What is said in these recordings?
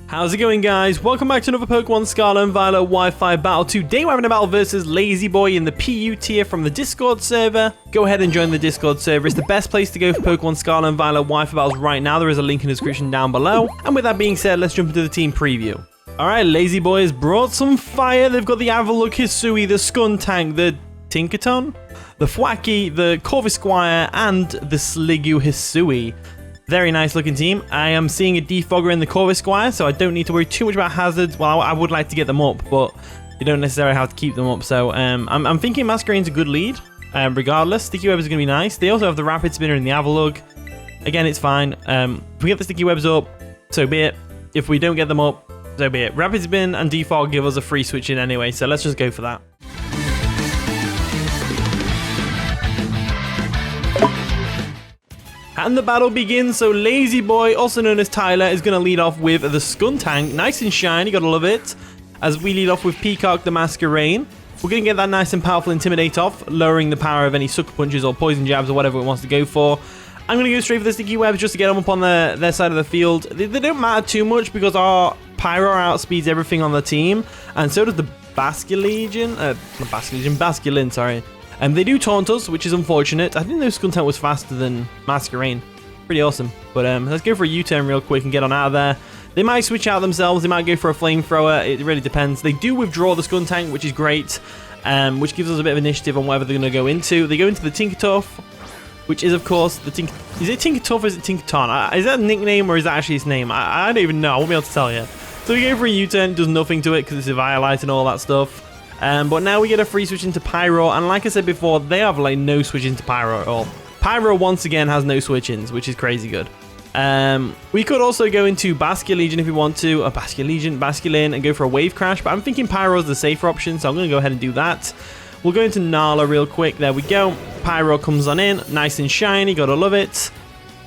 How's it going, guys? Welcome back to another Pokemon Scarlet and Violet Wi-Fi battle. Today we're having a battle versus Lazy Boy in the PU tier from the Discord server. Go ahead and join the Discord server. It's the best place to go for Pokemon Scarlet and Violet Wi-Fi battles right now. There is a link in the description down below. And with that being said, let's jump into the team preview. Alright, Lazy Boy has brought some fire. They've got the Avalugg Hisui, the Skuntank, the Tinkaton, the Thwackey, the Corvisquire, and the Sliggoo Hisui. Very nice looking team. I am seeing a Defogger in the Corvisquire, so I don't need to worry too much about hazards. Well, I would like to get them up, but you don't necessarily have to keep them up. So I'm thinking Masquerade's a good lead. Regardless, Sticky Web is going to be nice. They also have the Rapid Spinner and the Avalugg. Again, it's fine. If we get the Sticky Webs up, so be it. If we don't get them up, so be it. Rapid Spin and Defog give us a free switch in anyway, so let's just go for that. And the battle begins, so Lazy Boy, also known as Tyler, is going to lead off with the Skuntank. Nice and shiny, gotta love it. As we lead off with Peacock the Masquerade. We're going to get that nice and powerful Intimidate off, lowering the power of any Sucker Punches or Poison Jabs or whatever it wants to go for. I'm going to go straight for the Sticky Webs just to get them up on their side of the field. They don't matter too much because our Pyro outspeeds everything on the team. And so does the Basculin, sorry. They do taunt us, which is unfortunate. I didn't know Skuntank was faster than Masquerade. Pretty awesome. But let's go for a U-turn real quick and get on out of there. They might switch out themselves. They might go for a Flamethrower. It really depends. They do withdraw the Skuntank, which is great, which gives us a bit of initiative on whatever they're going to go into. They go into the Tinkertuff, which is, of course, the Is it Tinkertuff or is it Tinkerton? Is that a nickname or is that actually its name? I don't even know. I won't be able to tell you. So we go for a U-turn. Does nothing to it because it's a Violite and all that stuff. But now we get a free switch into Pyro, and like I said before, they have like no switch into Pyro at all. Pyro once again has no switch-ins, which is crazy good. We could also go into Basculegion if we want to, Basculin, and go for a Wave Crash, but I'm thinking Pyro is the safer option, so I'm going to go ahead and do that. We'll go into Nala real quick, there we go. Pyro comes on in, nice and shiny, gotta love it.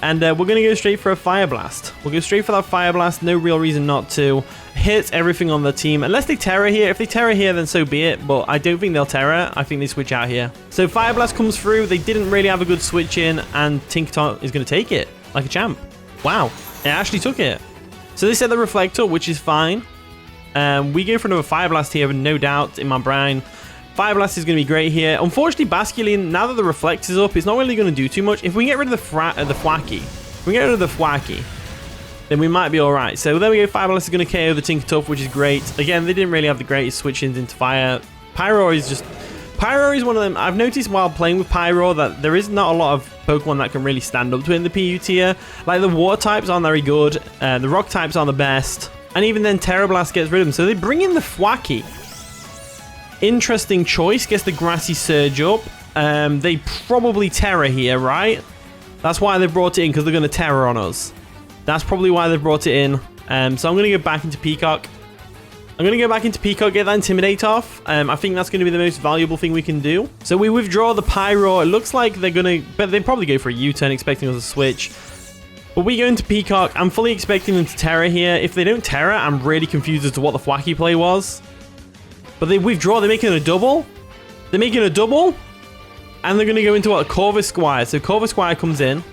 And we're going to go straight for a Fire Blast. We'll go straight for that Fire Blast, no real reason not to. Hits everything on the team, unless they Terra here. If they Terra here, then so be it, but I don't think they'll Terra. I think they switch out here. So Fire Blast comes through. They didn't really have a good switch in, and Tinkaton is going to take it like a champ. Wow, it actually took it. So they set the Reflector, which is fine. We go for another Fire Blast here, no doubt in my brain. Fire Blast is going to be great here. Unfortunately, Basculin, now that the Reflect is up, it's not really going to do too much. If we get rid of the Thwackey, then we might be alright. So there we go, Fire Blast is going to KO the Tinkertuff, which is great. Again, they didn't really have the greatest switch-ins into Fire. Pyro is one of them. I've noticed while playing with Pyro that there is not a lot of Pokemon that can really stand up to it in the PU tier. Like the Water types aren't very good, the Rock types aren't the best, and even then Terra Blast gets rid of them. So they bring in the Thwackey. Interesting choice, gets the Grassy Surge up. They probably Terra here, right? That's why they brought it in, because they're going to Terra on us. That's probably why they brought it in. So I'm going to go back into Peacock. Get that Intimidate off. I think that's going to be the most valuable thing we can do. So we withdraw the Pyro. It looks like they're going to... But they probably go for a U-turn, expecting us to switch. But we go into Peacock. I'm fully expecting them to Terra here. If they don't Terra, I'm really confused as to what the Thwackey play was. But they withdraw. They're making a double. And they're going to go into what? A Corvisquire. So Corvisquire comes in.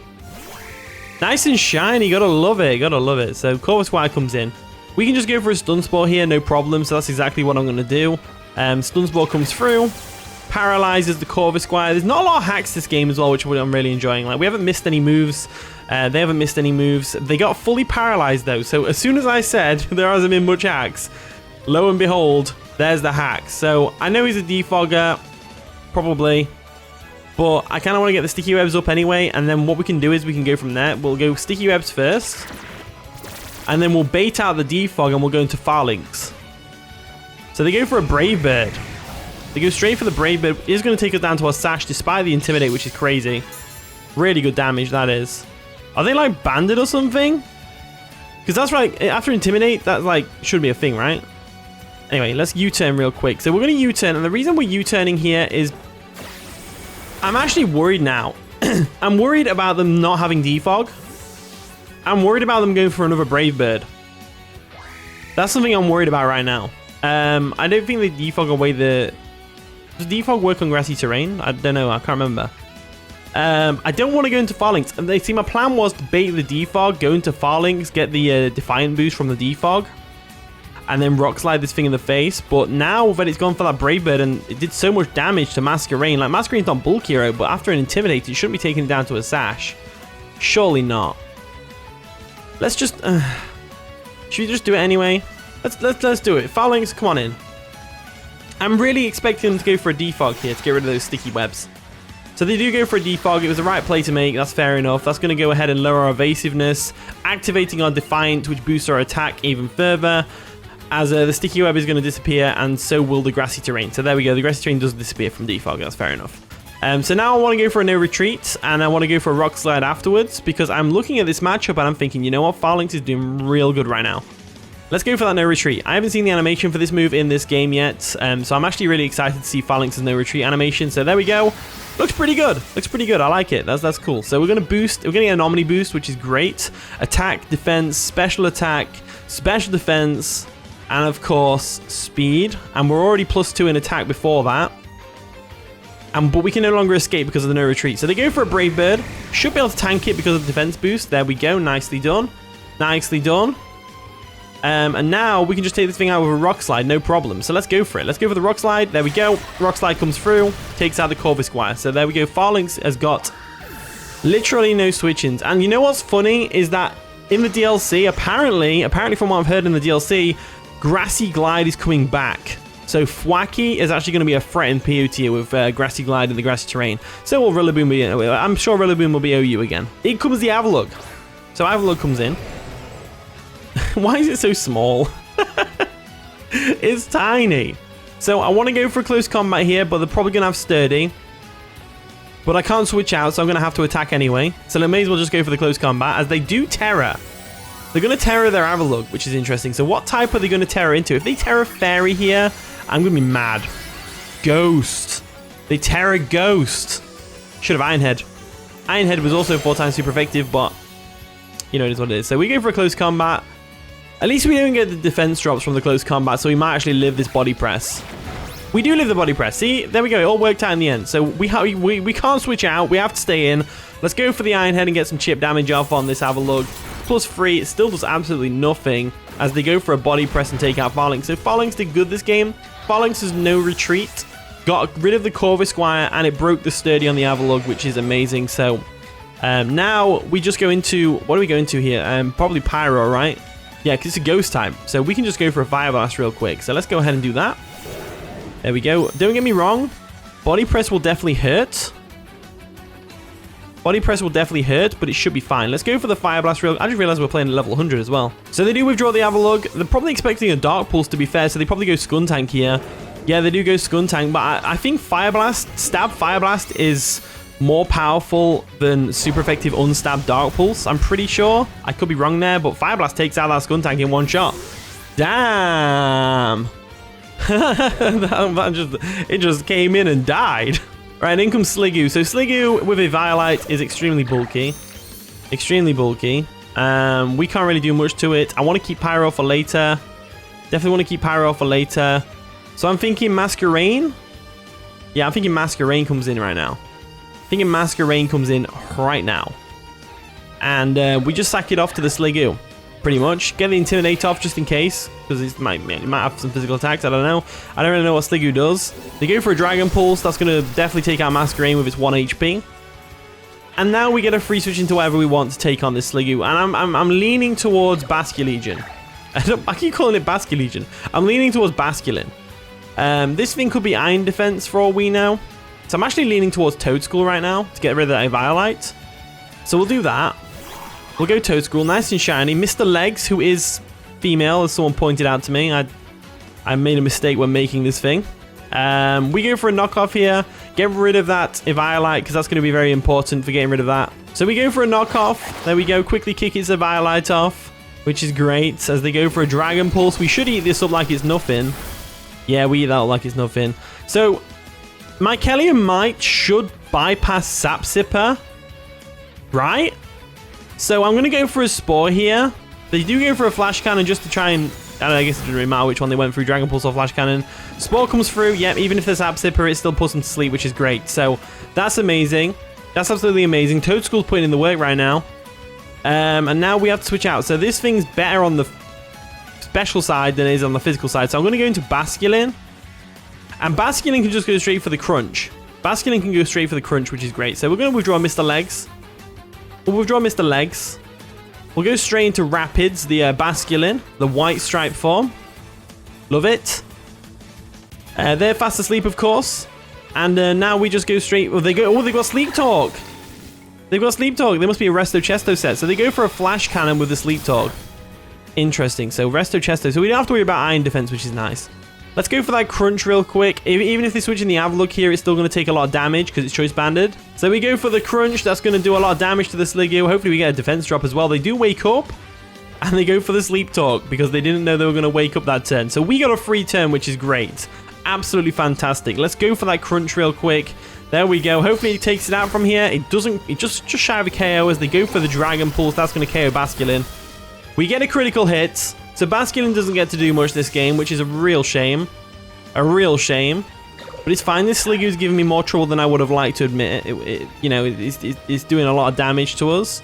Nice and shiny. Gotta love it. So Corvisquire comes in. We can just go for a Stun Spore here. No problem. So that's exactly what I'm going to do. Stun Spore comes through. Paralyzes the Corvisquire. There's not a lot of hacks this game as well, which I'm really enjoying. Like, we haven't missed any moves. They haven't missed any moves. They got fully paralyzed, though. So as soon as I said there hasn't been much hacks, lo and behold, there's the hack. So I know he's a Defogger, probably, but I kind of want to get the Sticky Webs up anyway, and then what we can do is we can go from there. We'll go Sticky Webs first, and then we'll bait out the Defog, and we'll go into Falinks. So they go for a Brave Bird. They go straight for the Brave Bird. It is going to take us down to a Sash, despite the Intimidate, which is crazy. Really good damage, that is. Are they, like, banded or something? Because that's right, after Intimidate, that, like, should be a thing, right? Anyway, let's U-turn real quick. So we're going to U-turn, and the reason we're U-turning here is I'm actually worried now. I'm worried about them not having Defog. I'm worried about them going for another Brave Bird. That's something I'm worried about right now. I don't think they Defog away the... Does Defog work on grassy terrain? I don't know. I can't remember. I don't want to go into Falinks. And they see my plan was to bait the defog, go into Falinks, get the Defiant boost from the defog, and then rock slide this thing in the face. But now that it's gone for that Brave Bird and it did so much damage to Masquerain, like Masquerain's not bulk hero, but after an Intimidate, it shouldn't be taking it down to a Sash. Surely not. Let's just... should we just do it anyway? Let's do it. Falinks, come on in. I'm really expecting them to go for a defog here to get rid of those sticky webs. So they do go for a defog. It was the right play to make. That's fair enough. That's going to go ahead and lower our evasiveness, activating our Defiant, which boosts our attack even further, as the sticky web is going to disappear, and so will the grassy terrain. So there we go. The grassy terrain does disappear from defog. That's fair enough. So now I want to go for a no retreat, and I want to go for a rock slide afterwards, because I'm looking at this matchup and I'm thinking, you know what? Falinks is doing real good right now. Let's go for that no retreat. I haven't seen the animation for this move in this game yet, so I'm actually really excited to see Falinks' no retreat animation. So there we go. Looks pretty good. Looks pretty good. I like it. That's cool. So we're going to boost. We're going to get an Omni boost, which is great. Attack, defense, special attack, special defense, and of course, speed. And we're already +2 in attack before that. But we can no longer escape because of the no retreat. So they go for a Brave Bird. Should be able to tank it because of the defense boost. There we go. Nicely done. Nicely done. And now we can just take this thing out with a rock slide, no problem. So let's go for it. Let's go for the rock slide. There we go. Rock slide comes through, takes out the Corvisquire. So there we go. Falinks has got literally no switch-ins. And you know what's funny is that in the DLC, apparently from what I've heard in the DLC, Grassy Glide is coming back. So Thwacky is actually going to be a threat in PO tier with Grassy Glide in the grassy terrain. So will Rillaboom be? I'm sure Rillaboom will be OU again. In comes the Avalugg. So Avalugg comes in. Why is it so small? It's tiny. So I want to go for a close combat here, but they're probably going to have Sturdy. But I can't switch out, so I'm going to have to attack anyway. So they may as well just go for the close combat, as they do Terra. They're going to Terra their Avalugg, which is interesting. So what type are they going to Terra into? If they Terra Fairy here, I'm going to be mad. Ghost. They Terra Ghost. Should have Ironhead. Ironhead was also 4 times super effective, but you know, it is what it is. So we go for a close combat. At least we don't get the defense drops from the close combat, so we might actually live this body press. We do live the body press. See, there we go. It all worked out in the end. So we can't switch out. We have to stay in. Let's go for the Ironhead and get some chip damage off on this Avalugg. +3. It still does absolutely nothing as they go for a body press and take out Falinks. So Falinks did good this game. Falinks has no retreat. Got rid of the Corvisquire, and it broke the Sturdy on the Avalugg, which is amazing. So now we just go into... What do we go into here? Probably Pyro, right? Yeah, because it's a ghost type. So we can just go for a Fire Blast real quick. So let's go ahead and do that. There we go. Don't get me wrong. Body press will definitely hurt. Body press will definitely hurt, but it should be fine. Let's go for the Fire Blast real... I just realized we're playing at level 100 as well. So they do withdraw the Avalugg. They're probably expecting a Dark Pulse, to be fair. So they probably go Skuntank here. Yeah, they do go Skuntank. But I think Fire Blast, Stab Fire Blast is more powerful than super effective unstabbed Dark Pulse. I'm pretty sure. I could be wrong there, but Fire Blast takes out that Skuntank in one shot. Damn. It just came in and died. Right, and in comes Sliggoo. So Sliggoo with a Violite is extremely bulky. Extremely bulky. We can't really do much to it. I want to keep Pyro for later. Definitely want to keep Pyro for later. So I'm thinking Masquerain. Yeah, I'm thinking Masquerain comes in right now. Thinking Masquerain comes in right now. And we just sack it off to the Sliggoo. Pretty much. Get the Intimidate off just in case. Because it might have some physical attacks. I don't know. I don't really know what Sliggoo does. They go for a Dragon Pulse. That's going to definitely take out Masquerain with its 1 HP. And now we get a free switch into whatever we want to take on this Sliggoo. And I'm leaning towards Basculegion. I keep calling it Basculegion. I'm leaning towards Basculin. This thing could be Iron Defense for all we know. So I'm actually leaning towards Toadschool right now to get rid of that Violite. So we'll do that. We'll go Toadschool, nice and shiny. Mr. Legs, who is female, as someone pointed out to me. I made a mistake when making this thing. We go for a knockoff here. Get rid of that Violite, because that's going to be very important for getting rid of that. So we go for a knockoff. There we go. Quickly kick its Violite off, which is great. As they go for a Dragon Pulse. We should eat this up like it's nothing. Yeah, we eat that up like it's nothing. So Mycelium Might should bypass Sap Sipper, right? So I'm going to go for a Spore here. They do go for a Flash Cannon just to try and... I guess it doesn't really matter which one they went through, Dragon Pulse or Flash Cannon. Spore comes through. Yep, even if there's Sap Sipper, it still puts them to sleep, which is great. So that's amazing. That's absolutely amazing. Toadschool's putting in the work right now. And now we have to switch out. So this thing's better on the special side than it is on the physical side. So I'm going to go into Basculin. And Basculin can just go straight for the crunch. Basculin can go straight for the crunch, which is great. So we're going to withdraw Mr. Legs. We'll withdraw Mr. Legs. We'll go straight into Rapids, the Basculin, the white stripe form. Love it. They're fast asleep, of course. And now we just go straight... Oh, they've got Sleep Talk. They've got Sleep Talk. They must be a Resto Chesto set. So they go for a Flash Cannon with the Sleep Talk. Interesting. So Resto Chesto. So we don't have to worry about Iron Defense, which is nice. Let's go for that Crunch real quick. Even if they switch in the Avalugg here, it's still going to take a lot of damage because it's choice banded. So we go for the Crunch. That's going to do a lot of damage to the Sliggoo. Hopefully we get a defense drop as well. They do wake up. And they go for the Sleep Talk because they didn't know they were going to wake up that turn. So we got a free turn, which is great. Absolutely fantastic. Let's go for that Crunch real quick. There we go. Hopefully it takes it out from here. It doesn't. It just shy of a KO as they go for the Dragon Pulse. That's going to KO Basculin. We get a critical hit. So Basculin doesn't get to do much this game, which is a real shame. A real shame. But it's fine. This Sliggoo's giving me more trouble than I would have liked to admit. It's doing a lot of damage to us.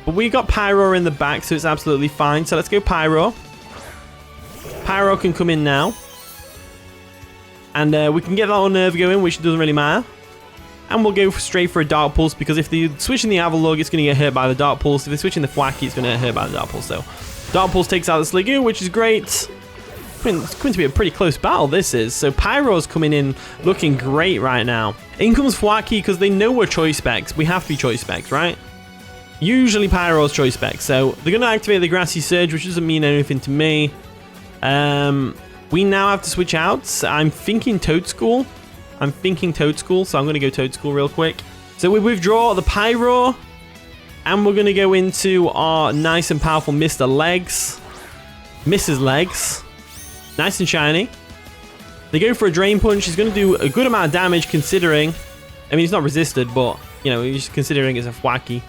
But we got Pyro in the back, so it's absolutely fine. So let's go Pyro. Pyro can come in now. And we can get that on Nerve going, which doesn't really matter. And we'll go straight for a Dark Pulse, because if they switch in the Avalugg, it's going to get hurt by the Dark Pulse. If they switch in the Thwackey, it's going to get hurt by the Dark Pulse. So Dark Pulse takes out the Sliggoo, which is great. It's going to be a pretty close battle, this is. So Pyro's coming in looking great right now. In comes Thwackey, because they know we're Choice Specs. We have to be Choice Specs, right? Usually Pyro's Choice Specs. So they're going to activate the Grassy Surge, which doesn't mean anything to me. We now have to switch out. I'm thinking Toadschool. So I'm going to go Toadschool real quick. So we withdraw the Pyro. And we're going to go into our nice and powerful Mr. Legs. Mrs. Legs. Nice and shiny. They go for a Drain Punch. He's going to do a good amount of damage considering... I mean, he's not resisted, but, you know, he's considering it's a Thwackey.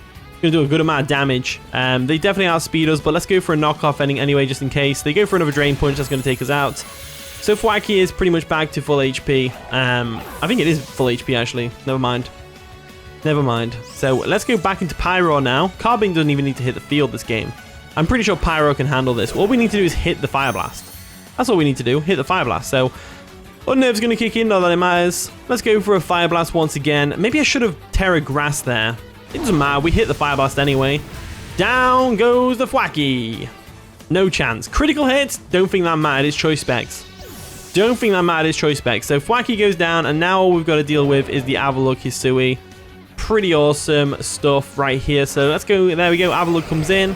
Going to do a good amount of damage. They definitely outspeed us, but let's go for a knockoff ending anyway, just in case. They go for another Drain Punch. That's going to take us out. So Thwackey is pretty much back to full HP. I think it is full HP, actually. Never mind. So let's go back into Pyro now. Carbink doesn't even need to hit the field this game. I'm pretty sure Pyro can handle this. All we need to do is hit the Fire Blast. That's all we need to do. Hit the Fire Blast. So Unnerve's going to kick in, not that it matters. Let's go for a Fire Blast once again. Maybe I should have Terra Grass there. It doesn't matter. We hit the Fire Blast anyway. Down goes the Thwackey. No chance. Critical hits. Don't think that mattered. It's Choice Specs. So Thwackey goes down, and now all we've got to deal with is the Avalugg Hisui. Pretty awesome stuff right here. So let's go. There we go. Avalugg comes in.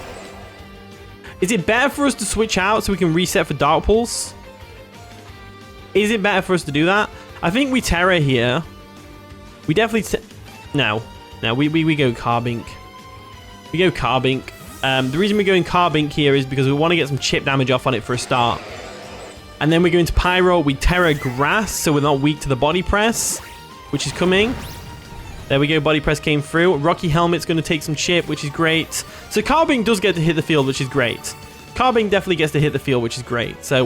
Is it better for us to switch out so we can reset for Dark Pulse? Is it better for us to do that? I think we Terra here. We definitely... No, we go Carbink. The reason we're going Carbink here is because we want to get some chip damage off on it for a start. And then we go into Pyro. We Terra Grass, so we're not weak to the Body Press, which is coming. There we go. Body Press came through. Rocky Helmet's going to take some chip, which is great. So Carbink does get to hit the field, which is great. Carbink definitely gets to hit the field, which is great. So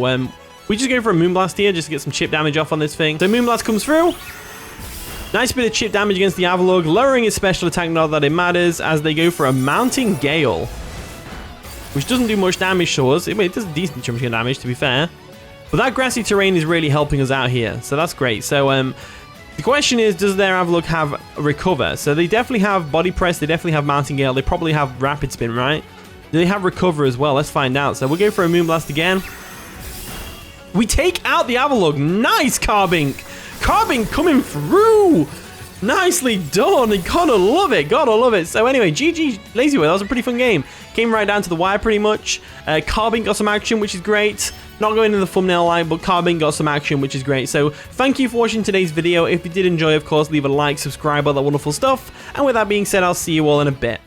we just go for a Moonblast here just to get some chip damage off on this thing. So Moonblast comes through. Nice bit of chip damage against the Avalugg, lowering its special attack, not that it matters, as they go for a Mounting Gale, which doesn't do much damage to us. It does decent chunk of damage, to be fair. But that grassy terrain is really helping us out here, so that's great. So the question is, does their Avalugg have Recover? So they definitely have Body Press, they definitely have Mounting Gale, they probably have Rapid Spin, right? Do they have Recover as well? Let's find out. So we'll go for a Moonblast again. We take out the Avalugg. Nice, Carbink. Carbink coming through. Nicely done. You gotta love it. So anyway, GG LazyWave. That was a pretty fun game. Came right down to the wire pretty much. Carbink got some action, which is great. Not going in the thumbnail line, but Carbink got some action, which is great. So thank you for watching today's video. If you did enjoy, of course, leave a like, subscribe, all that wonderful stuff. And with that being said, I'll see you all in a bit.